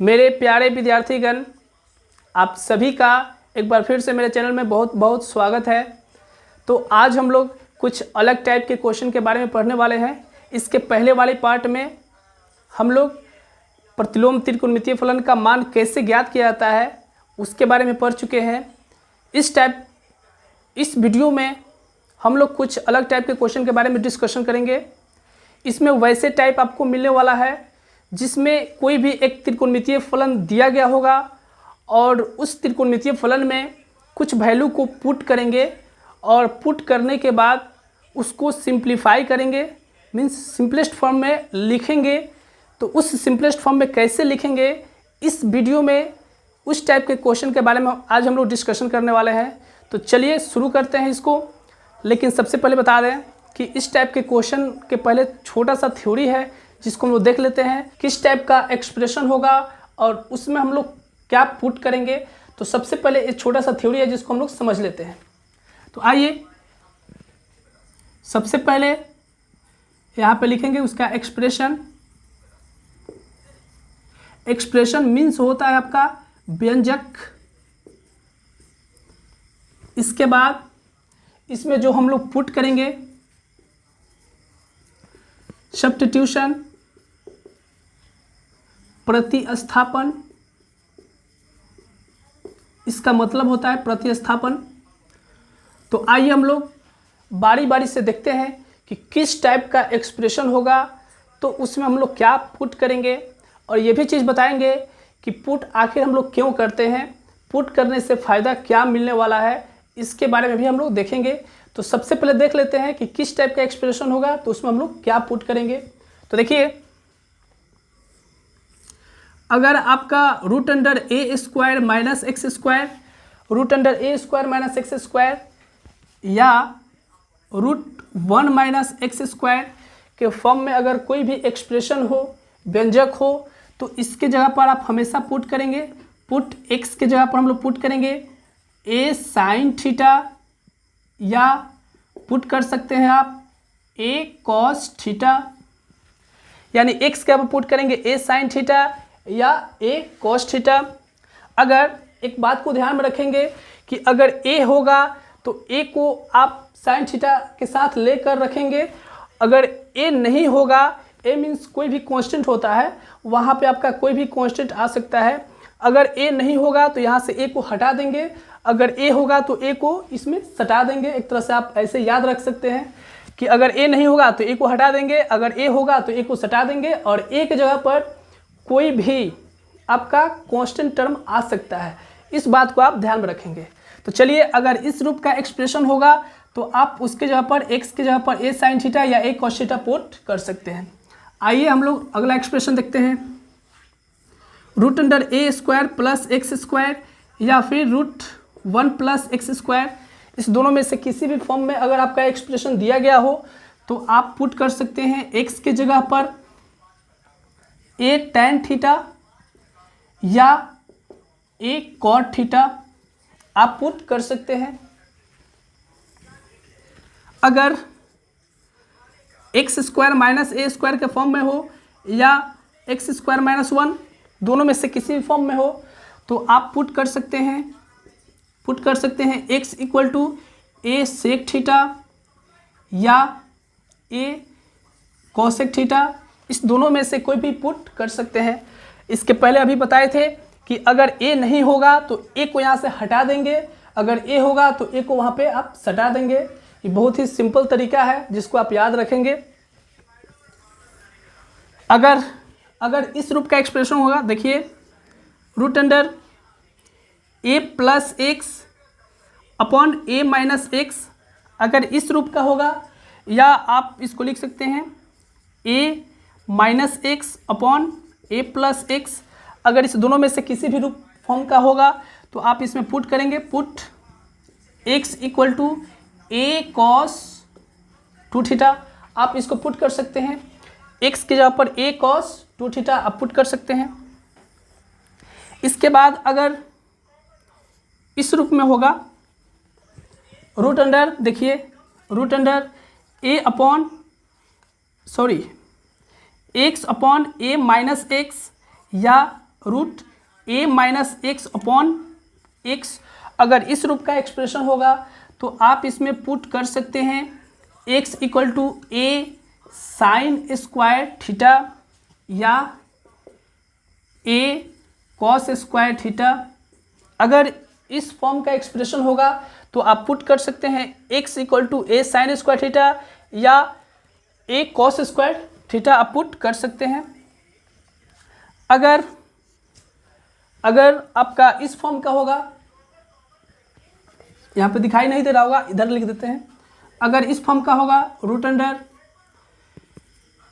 मेरे प्यारे विद्यार्थीगण, आप सभी का एक बार फिर से मेरे चैनल में बहुत बहुत स्वागत है। तो आज हम लोग कुछ अलग टाइप के क्वेश्चन के बारे में पढ़ने वाले हैं। इसके पहले वाले पार्ट में हम लोग प्रतिलोम त्रिकोणमितीय फलन का मान कैसे ज्ञात किया जाता है उसके बारे में पढ़ चुके हैं। इस वीडियो में हम लोग कुछ अलग टाइप के क्वेश्चन के बारे में डिस्कशन करेंगे। इसमें वैसे टाइप आपको मिलने वाला है जिसमें कोई भी एक त्रिकोणमितीय फलन दिया गया होगा और उस त्रिकोणमितीय फलन में कुछ वैल्यू को पुट करेंगे और पुट करने के बाद उसको सिंप्लीफाई करेंगे, मीन्स सिंपलेस्ट फॉर्म में लिखेंगे। तो उस सिंपलेस्ट फॉर्म में कैसे लिखेंगे, इस वीडियो में उस टाइप के क्वेश्चन के बारे में आज हम लोग डिस्कशन करने वाले हैं। तो चलिए शुरू करते हैं इसको। लेकिन सबसे पहले बता दें कि इस टाइप के क्वेश्चन के पहले छोटा सा थ्योरी है जिसको हम लोग देख लेते हैं, किस टाइप का एक्सप्रेशन होगा और उसमें हम लोग क्या पुट करेंगे। तो सबसे पहले एक छोटा सा थ्योरी है जिसको हम लोग समझ लेते हैं। तो आइए सबसे पहले यहाँ पे लिखेंगे उसका एक्सप्रेशन। एक्सप्रेशन मीन्स होता है आपका व्यंजक। इसके बाद इसमें जो हम लोग पुट करेंगे सब्स्टिट्यूशन, प्रतिस्थापन, इसका मतलब होता है प्रतिस्थापन। तो आइए हम लोग बारी बारी से देखते हैं कि किस टाइप का एक्सप्रेशन होगा, तो उसमें हम लोग क्या पुट करेंगे और ये भी चीज़ बताएंगे कि पुट आखिर हम लोग क्यों करते हैं, पुट करने से फ़ायदा क्या मिलने वाला है, इसके बारे में भी हम लोग देखेंगे। तो सबसे पहले देख लेते हैं कि किस टाइप का एक्सप्रेशन होगा तो उसमें हम लोग क्या पुट करेंगे। तो देखिए, अगर आपका root under a square minus x square, root under a square minus x square या रूट 1 माइनस एक्स स्क्वायर के फॉर्म में अगर कोई भी एक्सप्रेशन हो, व्यंजक हो, तो इसके जगह पर आप हमेशा पुट करेंगे। पुट एक्स के जगह पर हम लोग पुट करेंगे ए साइन थीटा, या पुट कर सकते हैं आप ए कॉस थीटा, यानी एक्स के ऊपर पुट करेंगे ए साइन थीटा या ए कॉस थीटा। अगर एक बात को ध्यान में रखेंगे कि अगर ए होगा तो ए को आप साइन थीटा के साथ लेकर रखेंगे। अगर ए नहीं होगा, ए मीन्स कोई भी कांस्टेंट होता है, वहाँ पे आपका कोई भी कांस्टेंट आ सकता है। अगर ए नहीं होगा तो यहाँ से ए को हटा देंगे, अगर ए होगा तो ए को इसमें सटा देंगे। एक तरह से आप ऐसे याद रख सकते हैं कि अगर ए नहीं होगा तो ए को हटा देंगे, अगर ए होगा तो ए को सटा देंगे और ए की जगह पर कोई भी आपका कांस्टेंट टर्म आ सकता है। इस बात को आप ध्यान में रखेंगे। तो चलिए, अगर इस रूप का एक्सप्रेशन होगा तो आप उसके जगह पर एक्स के जगह पर ए साइन थीटा या ए कॉस थीटा पुट कर सकते हैं। आइए हम लोग अगला एक्सप्रेशन देखते हैं। Root under a square plus x square या फिर रूट 1 प्लस एक्स स्क्वायर, इस दोनों में से किसी भी फॉर्म में अगर आपका एक्सप्रेशन दिया गया हो तो आप पुट कर सकते हैं एक्स के जगह पर ए टैन थीटा या ए कॉट थीटा, आप पुट कर सकते हैं। अगर एक्स स्क्वायर माइनस ए स्क्वायर के फॉर्म में हो या एक्स स्क्वायर माइनस 1, दोनों में से किसी भी फॉर्म में हो तो आप पुट कर सकते हैं x equal to a sec theta या ए कॉसेक थीटा। इस दोनों में से कोई भी पुट कर सकते हैं। इसके पहले अभी बताए थे कि अगर ए नहीं होगा तो ए को यहाँ से हटा देंगे, अगर ए होगा तो ए को वहाँ पे आप सटा देंगे। ये बहुत ही सिंपल तरीका है जिसको आप याद रखेंगे। अगर इस रूप का एक्सप्रेशन होगा, देखिए रूट अंडर ए प्लस एक्स अपॉन ए माइनस एक्स, अगर इस रूप का होगा, या आप इसको लिख सकते हैं ए माइनस एक्स अपॉन ए प्लस एक्स। अगर इस दोनों में से किसी भी रूप फॉर्म का होगा तो आप इसमें पुट करेंगे, put x equal to a cos 2 theta, आप इसको पुट कर सकते हैं। एक्स की जगह पर ए कॉस 2 थीटा आप पुट कर सकते हैं। इसके बाद अगर इस रूप में होगा, रूट अंडर, देखिए रूट अंडर ए अपॉन एक्स अपॉन ए माइनस एक्स या रूट ए माइनस एक्स अपॉन एक्स। अगर इस रूप का एक्सप्रेशन होगा तो आप इसमें पुट कर सकते हैं x equal to a sine square theta या ए कॉस स्क्वायर थीटा। अगर इस फॉर्म का एक्सप्रेशन होगा तो आप पुट कर सकते हैं x equal to a sine square theta या ए कॉस स्क्वायर थीटा आप पुट कर सकते हैं। अगर आपका इस फॉर्म का होगा, यहाँ पे दिखाई नहीं दे रहा होगा, इधर लिख देते हैं। अगर इस फॉर्म का होगा रूट अंडर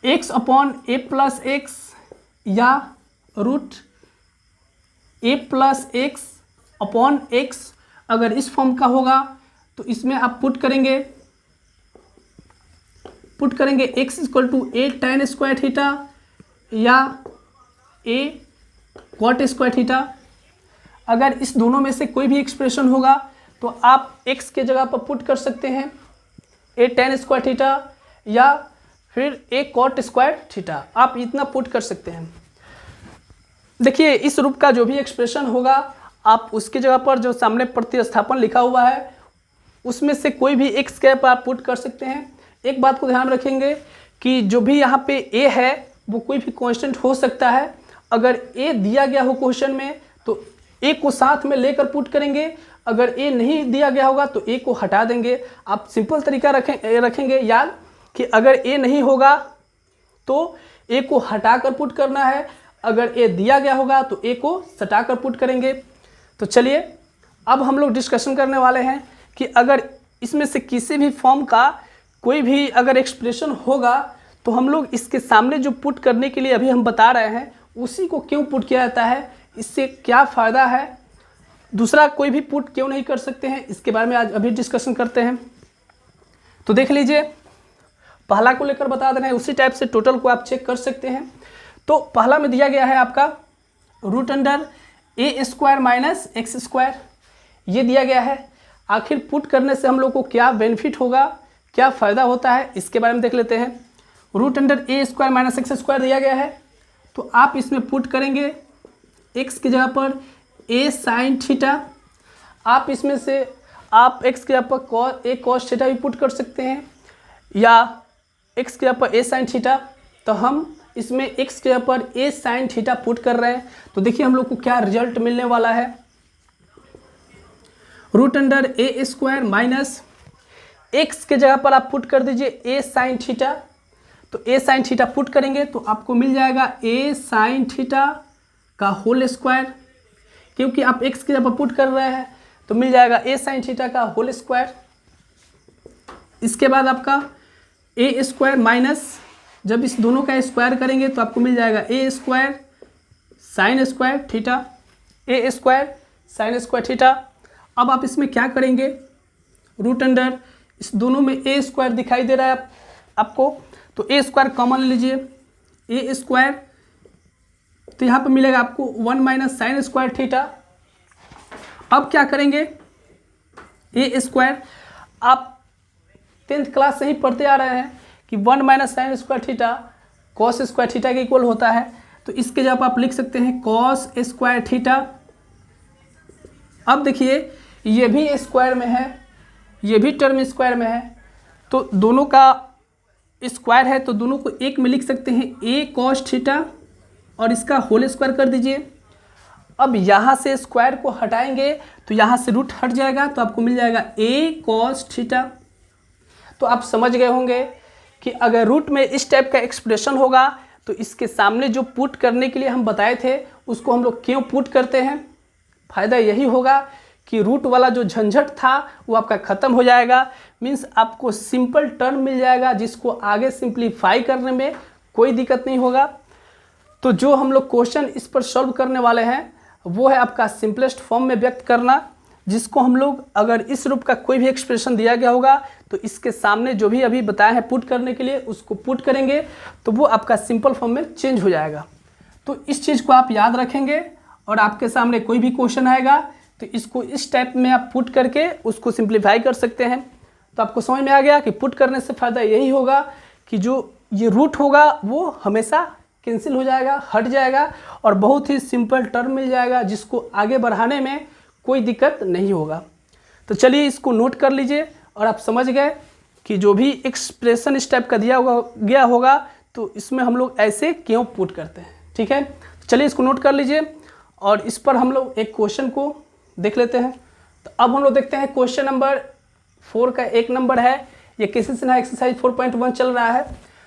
एक्स अपॉन ए प्लस एक्स या रूट ए प्लस एक्स अपॉन एक्स, अगर इस फॉर्म का होगा तो इसमें आप पुट करेंगे x equal to a tan square theta या ए कॉट स्क्वायर थीटा। अगर इस दोनों में से कोई भी एक्सप्रेशन होगा तो आप x के जगह पर पुट कर सकते हैं ए tan स्क्वायर थीटा या फिर ए कॉट स्क्वायर थीटा, आप इतना पुट कर सकते हैं। देखिए इस रूप का जो भी एक्सप्रेशन होगा आप उसकी जगह पर जो सामने प्रतिस्थापन लिखा हुआ है उसमें से कोई भी x के पर आप पुट कर सकते हैं। एक बात को ध्यान रखेंगे कि जो भी यहाँ पे a है वो कोई भी कांस्टेंट हो सकता है। अगर a दिया गया हो क्वेश्चन में तो a को साथ में लेकर पुट करेंगे, अगर a नहीं दिया गया होगा तो a को हटा देंगे। आप सिंपल तरीका रखेंगे याद कि अगर a नहीं होगा तो a को हटाकर पुट करना है, अगर a दिया गया होगा तो a को सटाकर पुट करेंगे। तो चलिए अब हम लोग डिस्कशन करने वाले हैं कि अगर इसमें से किसी भी फॉर्म का कोई भी अगर एक्सप्रेशन होगा तो हम लोग इसके सामने जो पुट करने के लिए अभी हम बता रहे हैं उसी को क्यों पुट किया जाता है, इससे क्या फ़ायदा है, दूसरा कोई भी पुट क्यों नहीं कर सकते हैं, इसके बारे में आज अभी डिस्कशन करते हैं। तो देख लीजिए पहला को लेकर बता दे रहे हैं, उसी टाइप से टोटल को आप चेक कर सकते हैं। तो पहला में दिया गया है आपका root under a square minus x square, ये दिया गया है। आखिर पुट करने से हम लोग को क्या बेनिफिट होगा, क्या फ़ायदा होता है, इसके बारे में देख लेते हैं। Root under a square minus x square दिया गया है तो आप इसमें पुट करेंगे x की जगह पर a साइन थीटा। आप इसमें से आप x की जगह पर ए कॉस थीटा भी पुट कर सकते हैं या x की जगह पर a साइन थीटा। तो हम इसमें x की जगह पर a साइन थीटा पुट कर रहे हैं तो देखिए हम लोग को क्या रिजल्ट मिलने वाला है। Root under a square minus x के जगह पर आप पुट कर दीजिए a साइन थीटा। तो a साइन थीटा पुट करेंगे तो आपको मिल जाएगा a साइन थीटा का होल स्क्वायर, क्योंकि आप x की जगह पर पुट कर रहे हैं तो मिल जाएगा a साइन थीटा का होल स्क्वायर। इसके बाद आपका a स्क्वायर माइनस, जब इस दोनों का स्क्वायर करेंगे तो आपको मिल जाएगा a square sine square theta, a square sine square theta. अब आप इसमें क्या करेंगे, रूट अंडर इस दोनों में a स्क्वायर दिखाई दे रहा है आपको, तो a स्क्वायर कॉमन लीजिए, a स्क्वायर तो यहाँ पे मिलेगा आपको 1 माइनस साइन स्क्वायर थीटा। अब क्या करेंगे, a स्क्वायर आप 10th क्लास से ही पढ़ते आ रहे हैं कि 1 minus sign square theta cos square theta के इक्वल होता है, तो इसके जब आप लिख सकते हैं कॉस स्क्वायर थीटा। अब देखिए ये भी स्क्वायर में है, ये भी टर्म स्क्वायर में है, तो दोनों का स्क्वायर है तो दोनों को एक में लिख सकते हैं a कॉस थीटा और इसका होल स्क्वायर कर दीजिए। अब यहाँ से स्क्वायर को हटाएंगे तो यहाँ से रूट हट जाएगा तो आपको मिल जाएगा a कॉस थीटा। तो आप समझ गए होंगे कि अगर रूट में इस टाइप का एक्सप्रेशन होगा तो इसके सामने जो पुट करने के लिए हम बताए थे उसको हम लोग क्यों पुट करते हैं। फ़ायदा यही होगा कि रूट वाला जो झंझट था वो आपका ख़त्म हो जाएगा, मीन्स आपको सिंपल टर्म मिल जाएगा जिसको आगे सिंप्लीफाई करने में कोई दिक्कत नहीं होगा। तो जो हम लोग क्वेश्चन इस पर सॉल्व करने वाले हैं वो है आपका सिंपलेस्ट फॉर्म में व्यक्त करना, जिसको हम लोग अगर इस रूप का कोई भी एक्सप्रेशन दिया गया होगा तो इसके सामने जो भी अभी बताया है पुट करने के लिए उसको पुट करेंगे तो वो आपका सिंपल फॉर्म में चेंज हो जाएगा। तो इस चीज़ को आप याद रखेंगे और आपके सामने कोई भी क्वेश्चन आएगा तो इसको इस टाइप में आप पुट करके उसको सिंप्लीफाई कर सकते हैं। तो आपको समझ में आ गया कि पुट करने से फ़ायदा यही होगा कि जो ये रूट होगा वो हमेशा कैंसिल हो जाएगा, हट जाएगा और बहुत ही सिंपल टर्म मिल जाएगा जिसको आगे बढ़ाने में कोई दिक्कत नहीं होगा। तो चलिए इसको नोट कर लीजिए और आप समझ गए कि जो भी एक्सप्रेशन इस टाइप का दिया गया होगा तो इसमें हम लोग ऐसे क्यों पुट करते हैं। ठीक है, चलिए इसको नोट कर लीजिए और इस पर हम लोग एक क्वेश्चन को देख लेते हैं। तो अब हम लोग देखते हैं क्वेश्चन नंबर 4 का एक नंबर है, ये किसी से ना एक्सरसाइज 4.1 चल रहा है।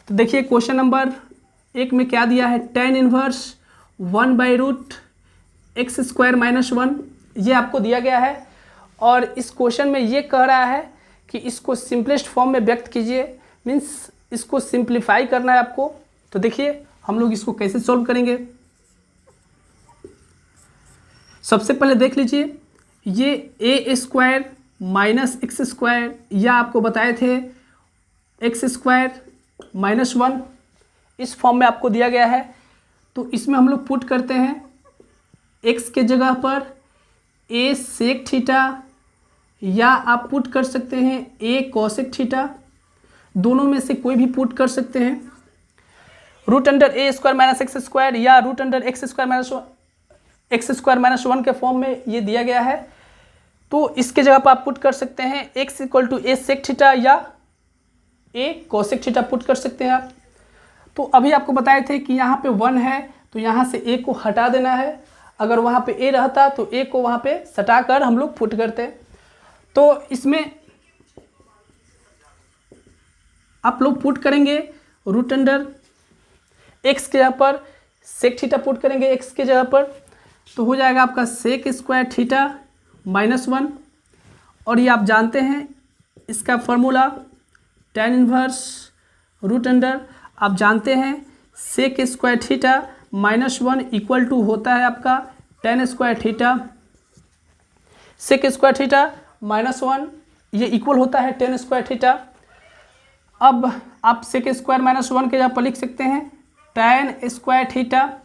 तो देखिए क्वेश्चन नंबर 1 में क्या दिया है, tan इनवर्स 1/√x² - 1 ये आपको दिया गया है और इस क्वेश्चन में ये कह रहा है कि इसको सिंपलेस्ट फॉर्म में व्यक्त कीजिए, मीन्स इसको सिंप्लीफाई करना है आपको। तो देखिए हम लोग इसको कैसे सॉल्व करेंगे। सबसे पहले देख लीजिए ये a² - x², या आपको बताए थे x² - 1 इस फॉर्म में आपको दिया गया है। तो इसमें हम लोग पुट करते हैं x के जगह पर a sec थीटा, या आप पुट कर सकते हैं a cosec थीटा, दोनों में से कोई भी पुट कर सकते हैं। √a² - x² या √x² - 1 के फॉर्म में ये दिया गया है। तो इसके जगह पर आप पुट कर सकते हैं x = a sec थीटा या a cosec थीटा पुट कर सकते हैं आप। तो अभी आपको बताए थे कि यहाँ पे 1 है तो यहाँ से a को हटा देना है, अगर वहाँ पे a रहता तो a को वहाँ पे सटा कर हम लोग पुट करते। तो इसमें आप लोग पुट करेंगे √x के जगह पर sec थीटा पुट करेंगे x के जगह पर, तो हो जाएगा आपका sec² थीटा -1 और ये आप जानते हैं इसका फॉर्मूला tan इनवर्स √, आप जानते हैं sec² थीटा -1 इक्वल टू होता है आपका tan² थीटा। sec² थीटा -1 ये इक्वल होता है tan² थीटा। अब आप sec² -1 के जगह पर लिख सकते हैं tan² थीटा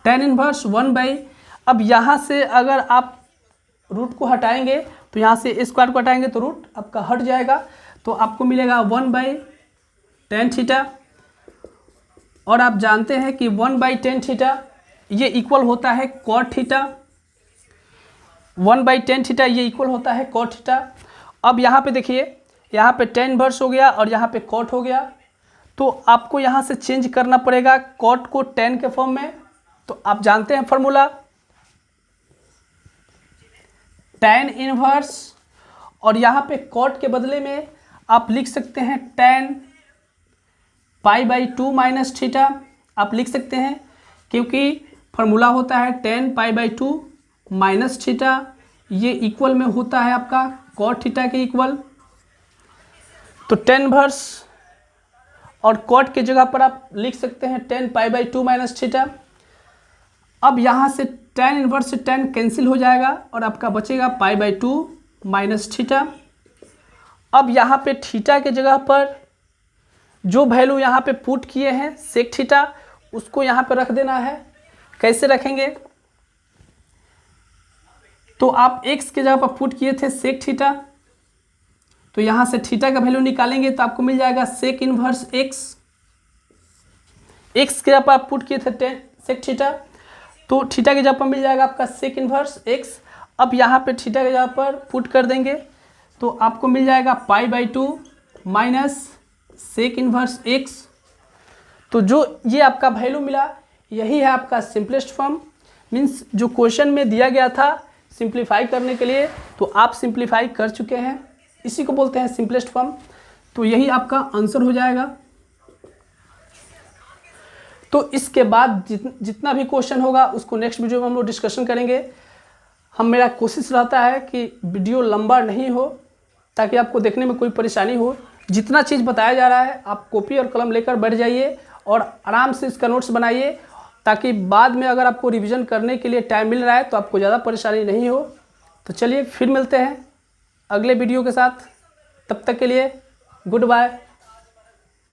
tan इनवर्स 1/, अब यहाँ से अगर आप रूट को हटाएंगे तो यहाँ से स्क्वायर को हटाएंगे तो रूट आपका हट जाएगा, तो आपको मिलेगा 1/tan थीटा। और आप जानते हैं कि 1/tan थीटा ये इक्वल होता है cot थीटा, 1/tan थीटा ये इक्वल होता है cot थीटा। अब यहाँ पे देखिए यहाँ पे tan इनवर्स हो गया और यहाँ पे cot हो गया, तो आपको यहाँ से चेंज करना पड़ेगा cot को tan के फॉर्म में। तो आप जानते हैं फॉर्मूला tan इनवर्स, और यहाँ पे cot के बदले में आप लिख सकते हैं tan π/2 माइनस थीटा, आप लिख सकते हैं क्योंकि फॉर्मूला होता है tan π/2 माइनस थीटा, ये इक्वल में होता है आपका cot थीटा के इक्वल। तो tan इनवर्स और cot के जगह पर आप लिख सकते हैं tan π/2 माइनस थीटा। अब यहाँ से tan इनवर्स से tan कैंसिल हो जाएगा और आपका बचेगा π/2 माइनस थीटा। अब यहाँ पे थीटा के जगह पर जो वैल्यू यहाँ पे पुट किए हैं sec थीटा उसको यहाँ पे रख देना है। कैसे रखेंगे, तो आप x के जगह पर पुट किए थे sec थीटा, तो यहाँ से थीटा का वैल्यू निकालेंगे तो आपको मिल जाएगा sec इनवर्स x। x के जगह पर आप पुट किए थे sec थीटा, तो थीटा के जगह पर मिल जाएगा आपका sec इनवर्स x। अब यहाँ पे थीटा के जगह पर पुट कर देंगे तो आपको मिल जाएगा π/2 माइनस sec इनवर्स x। तो जो ये आपका वैल्यू मिला यही है आपका सिंपलेस्ट फॉर्म, मीन्स जो क्वेश्चन में दिया गया था सिंप्लीफाई करने के लिए तो आप सिंप्लीफाई कर चुके हैं, इसी को बोलते हैं सिंपलेस्ट फॉर्म। तो यही आपका आंसर हो जाएगा। तो इसके बाद जितना भी क्वेश्चन होगा उसको नेक्स्ट वीडियो में हम लोग डिस्कशन करेंगे। मेरा कोशिश रहता है कि वीडियो लंबा नहीं हो ताकि आपको देखने में कोई परेशानी हो। जितना चीज़ बताया जा रहा है आप कॉपी और कलम लेकर बैठ जाइए और आराम से इसका नोट्स बनाइए, ताकि बाद में अगर आपको रिवीजन करने के लिए टाइम मिल रहा है तो आपको ज़्यादा परेशानी नहीं हो। तो चलिए फिर मिलते हैं अगले वीडियो के साथ, तब तक के लिए गुड बाय।